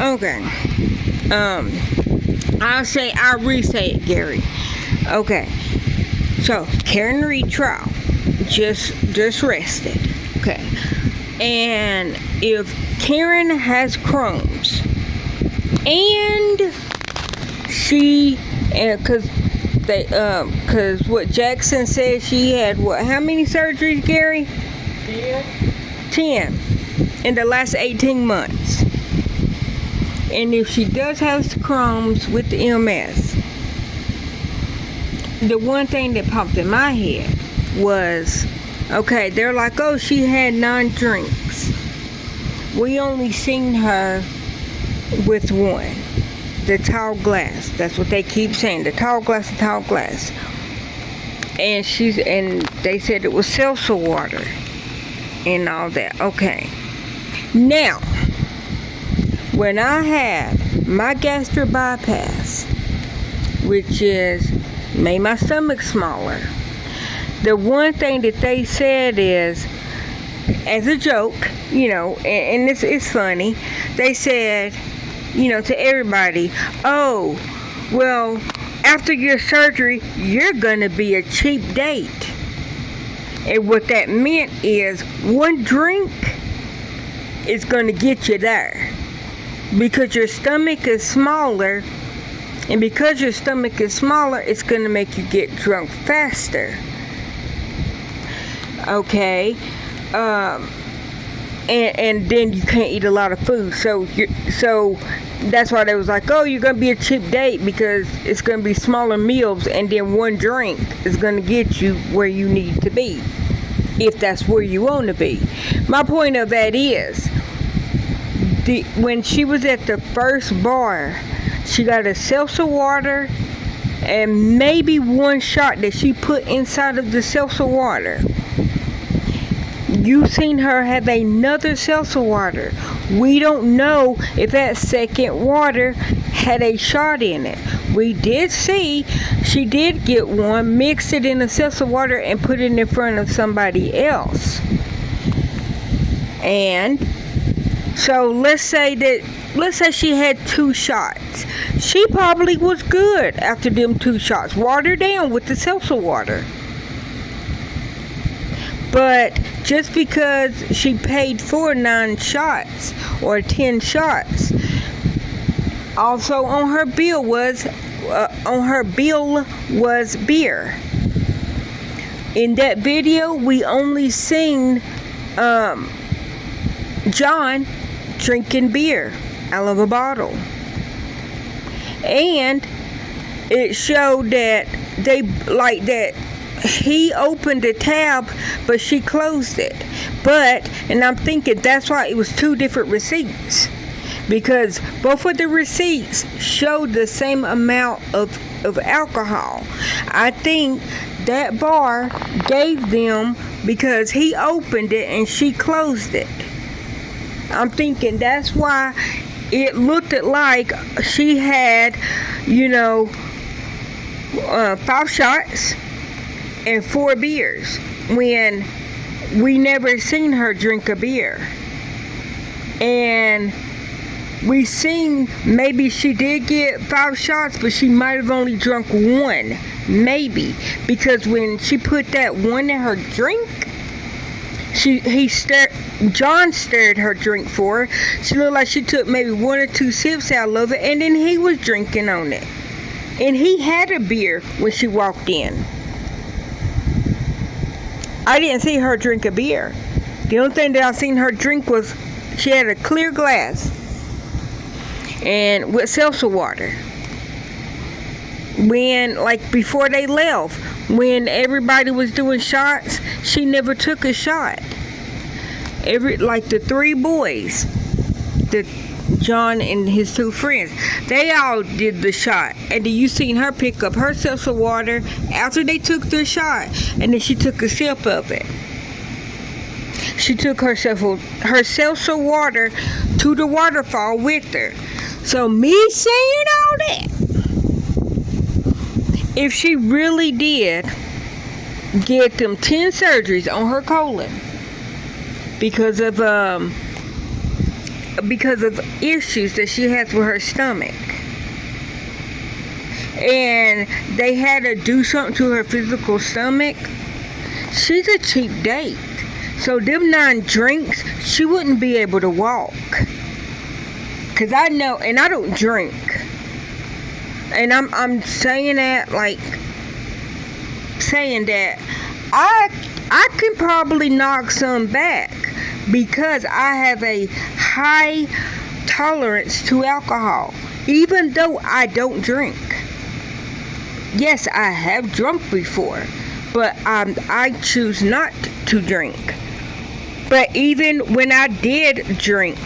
Okay. I'll re-say it, Gary. Okay. So Karen Reed trial just rested. Okay. And if Karen has Crohn's and because what Jackson said she had, how many surgeries, Gary? 10 in the last 18 months. And if she does have Crohn's with the MS, the one thing that popped in my head was, okay, they're like, oh, she had 9 drinks. We only seen her with one. The tall glass. That's what they keep saying. The tall glass, the tall glass. And they said it was seltzer water and all that. Okay. Now, when I had my gastric bypass, which made my stomach smaller, the one thing that they said is, as a joke, and it's funny, they said, to everybody, oh, well, after your surgery, you're gonna be a cheap date. And what that meant is, one drink is gonna get you there. Because your stomach is smaller, and because your stomach is smaller, it's gonna make you get drunk faster. Okay? And then you can't eat a lot of food. So that's why they was like, oh, you're going to be a cheap date because it's going to be smaller meals, and then one drink is going to get you where you need to be, if that's where you want to be. My point of that is, when she was at the first bar, she got a seltzer water and maybe one shot that she put inside of the seltzer water. You seen her have another seltzer water. We don't know if that second water had a shot in it. We did see she did get one, mixed it in a seltzer water, and put it in front of somebody else. And so let's say she had 2 shots. She probably was good after them 2 shots. Watered down with the seltzer water. But just because she paid for 9 shots or 10 shots, also on her bill was beer. In that video, we only seen John drinking beer out of a bottle, and it showed that he opened the tab, but she closed it. And I'm thinking that's why it was 2 different receipts, because both of the receipts showed the same amount of alcohol. I think that bar gave them because he opened it and she closed it. I'm thinking that's why it looked like she had, 5 shots and 4 beers, when we never seen her drink a beer. And we seen maybe she did get 5 shots, but she might have only drunk 1, maybe, because when she put that one in her drink, John stirred her drink for her. She looked like she took maybe 1 or 2 sips out of it, and then he was drinking on it. And he had a beer when she walked in. I didn't see her drink a beer. The only thing that I seen her drink was she had a clear glass and with seltzer water. Before they left, when everybody was doing shots, she never took a shot. The 3 boys, John and his 2 friends, they all did the shot. And then you seen her pick up her seltzer water after they took their shot, and then she took a sip of it. She took her seltzer water to the waterfall with her. So me saying all that, if she really did get them 10 surgeries on her colon because of because of issues that she has with her stomach. And they had to do something to her physical stomach. She's a cheap date. So them 9 drinks, she wouldn't be able to walk. Cause I know, and I don't drink. And I'm saying that like saying that I can probably knock some back because I have a high tolerance to alcohol, even though I don't drink. Yes, I have drunk before, but I choose not to drink. But even when I did drink,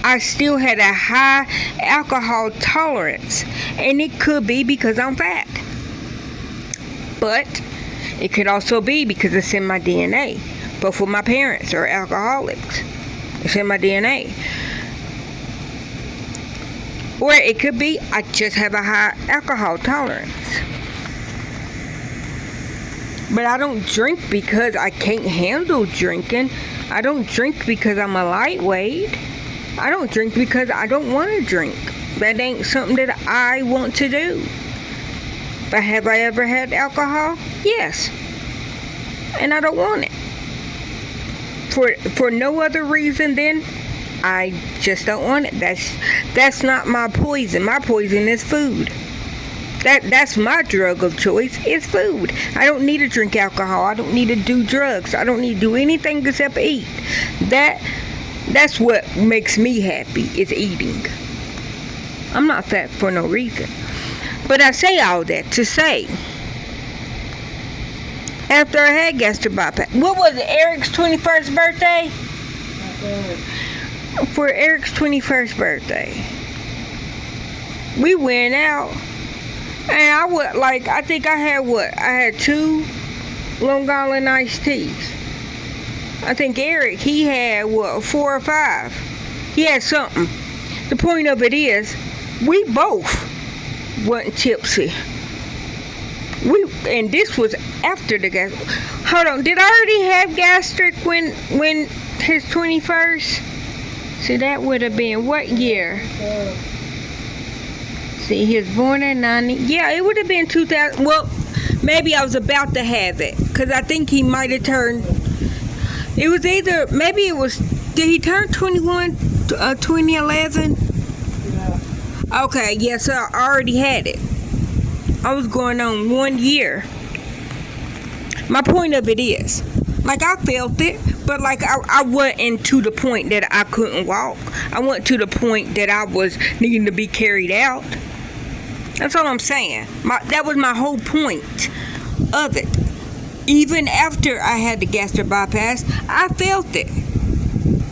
I still had a high alcohol tolerance, and it could be because I'm fat. But it could also be because it's in my DNA. Both of my parents are alcoholics. It's in my DNA. Or it could be I just have a high alcohol tolerance. But I don't drink because I can't handle drinking. I don't drink because I'm a lightweight. I don't drink because I don't want to drink. That ain't something that I want to do. But have I ever had alcohol? Yes. And I don't want it. For no other reason than I just don't want it. That's not my poison. My poison is food. That's my drug of choice. It's food. I don't need to drink alcohol. I don't need to do drugs. I don't need to do anything except eat. That's what makes me happy, is eating. I'm not fat for no reason. But I say all that to say, after I had gastric bypass, what was it, Eric's 21st birthday? For Eric's 21st birthday, we went out, and I think I had 2 Long Island iced teas. I think Eric, he had 4 or 5. He had something. The point of it is, we both wasn't tipsy. And this was after the gas. Hold on, did I already have gastric when his 21st? See, that would have been what year? See, he was born in 90. Yeah, it would have been 2000. Well, maybe I was about to have it, because I think he might have turned. It was either, maybe it was, did he turn 21, 2011? Yeah. Okay, yeah, so I already had it. I was going on 1 year. My point of it is, like, I felt it, but like I wasn't to the point that I couldn't walk. I went to the point that I was needing to be carried out. That's all I'm saying. That was my whole point of it. Even after I had the gastric bypass, I felt it.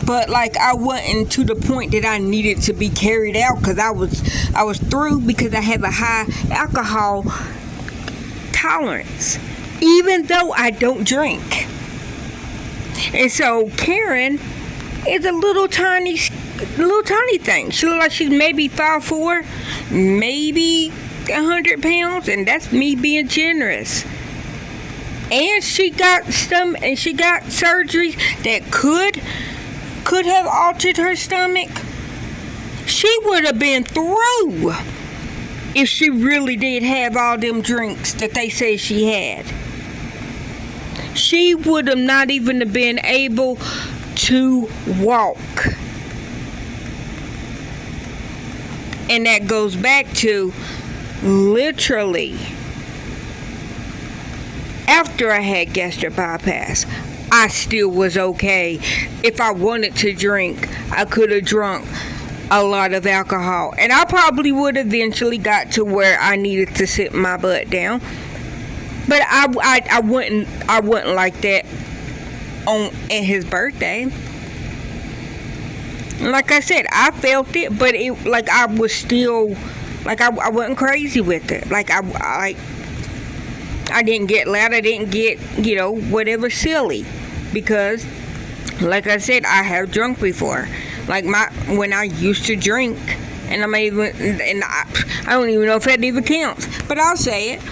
But like I wasn't to the point that I needed to be carried out, because I was through, because I have a high alcohol tolerance, even though I don't drink. And so Karen is a little tiny thing. She looks like she's maybe 5'4", maybe 100 pounds, and that's me being generous. And she got surgeries that could have altered her stomach. She would have been through if she really did have all them drinks that they say she had. She would have not even been able to walk. And that goes back to literally after I had gastric bypass, I still was okay. If I wanted to drink, I could have drunk a lot of alcohol. And I probably would eventually got to where I needed to sit my butt down. But I wouldn't like that at his birthday. Like I said, I felt it, but it like I was still like I wasn't crazy with it. Like I didn't get loud. I didn't get whatever silly, because like I said, I have drunk before. Like when I used to drink, and I don't even know if that even counts, but I'll say it.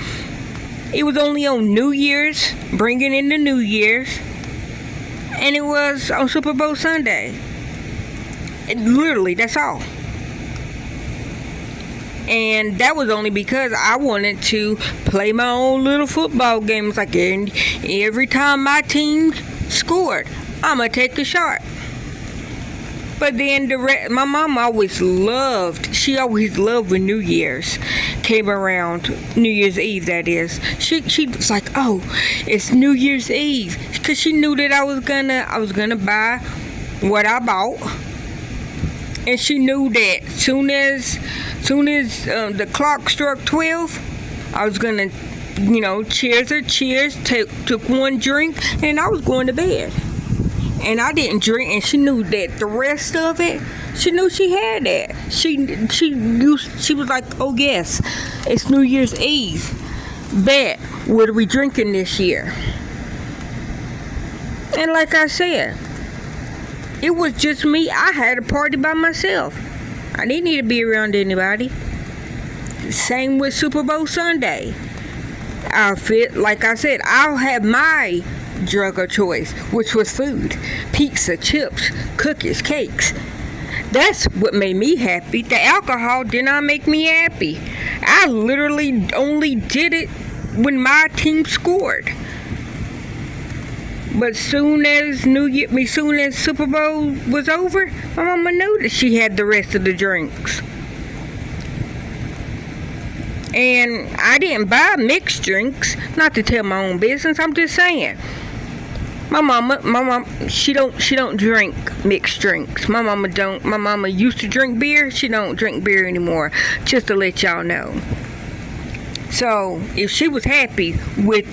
It was only on New Year's, bringing in the New Year's, and it was on Super Bowl Sunday. Literally, that's all. And that was only because I wanted to play my own little football game. It's like every time my team scored, I'm going to take a shot. But then my mom she always loved when New Year's came around, New Year's Eve that is. She was like, oh, it's New Year's Eve. Because she knew that I was gonna buy what I bought. And she knew that soon as the clock struck 12, I was gonna, cheers, took one drink, and I was going to bed. And I didn't drink, and she knew that the rest of it, she knew she had that. She was like, oh yes, it's New Year's Eve. Bet, what are we drinking this year? And like I said, it was just me. I had a party by myself. I didn't need to be around anybody. Same with Super Bowl Sunday. Like I said, I'll have my drug of choice, which was food. Pizza, chips, cookies, cakes. That's what made me happy. The alcohol did not make me happy. I literally only did it when my team scored. But soon as Super Bowl was over, my mama knew that she had the rest of the drinks. And I didn't buy mixed drinks, not to tell my own business. I'm just saying. My mom, she don't drink mixed drinks. My mama used to drink beer. She don't drink beer anymore. Just to let y'all know. So if she was happy with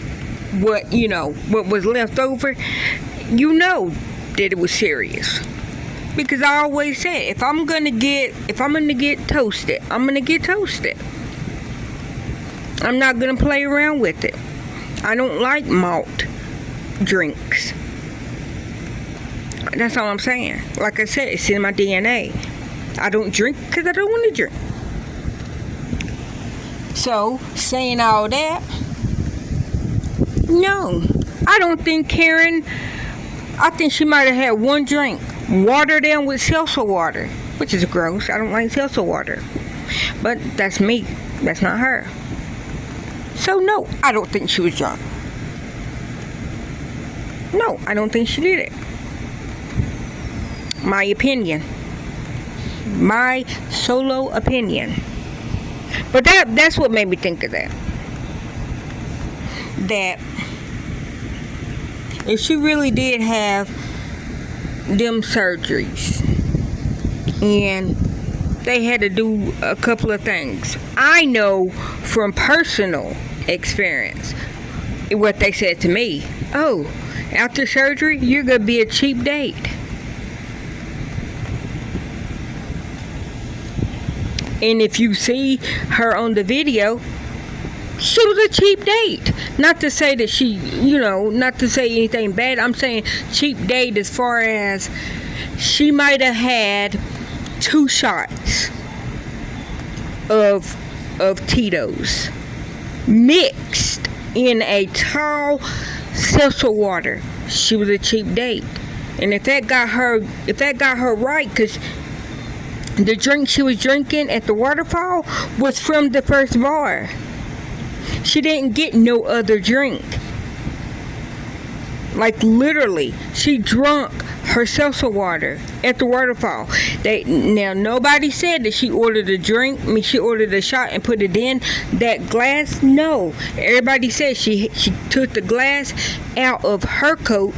what was left over, that it was serious. Because I always said, if I'm gonna get toasted, I'm gonna get toasted. I'm not gonna play around with it. I don't like malt drinks. That's all I'm saying. Like I said, it's in my DNA. I don't drink because I don't want to drink. So, saying all that, no, I don't think Karen, I think she might have had one drink, watered down with seltzer water, which is gross. I don't like seltzer water. But that's me. That's not her. So, no, I don't think she was drunk. No, I don't think she did it. My opinion. My solo opinion. But that's what made me think of that. That if she really did have them surgeries and they had to do a couple of things, I know from personal experience what they said to me. Oh, after surgery, you're going to be a cheap date. And if you see her on the video, she was a cheap date. Not to say that not to say anything bad. I'm saying cheap date as far as she might have had 2 shots of Tito's mixed in a tall seltzer water. She was a cheap date. And if that got her right, because the drink she was drinking at the waterfall was from the first bar. She didn't get no other drink. Like literally, she drunk her seltzer water at the waterfall. Now nobody said that she ordered a drink. I mean, she ordered a shot and put it in that glass. No, everybody said she took the glass out of her coat.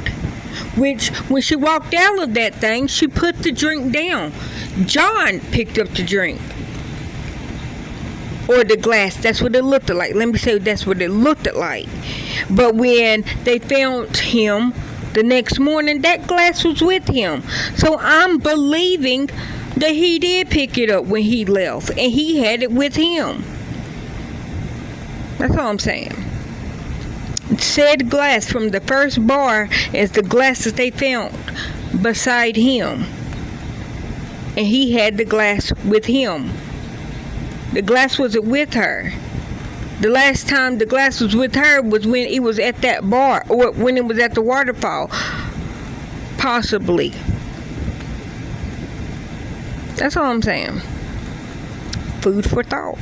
Which when she walked out of that thing, she put the drink down. John picked up the drink. Or the glass. That's what it looked like. Let me say that's what it looked like. But when they found him the next morning, that glass was with him. So I'm believing that he did pick it up when he left. And he had it with him. That's all I'm saying. Said glass from the first bar is the glass that they found beside him. And he had the glass with him. The glass wasn't with her. The last time the glass was with her was when it was at that bar, or when it was at the waterfall. Possibly. That's all I'm saying. Food for thought.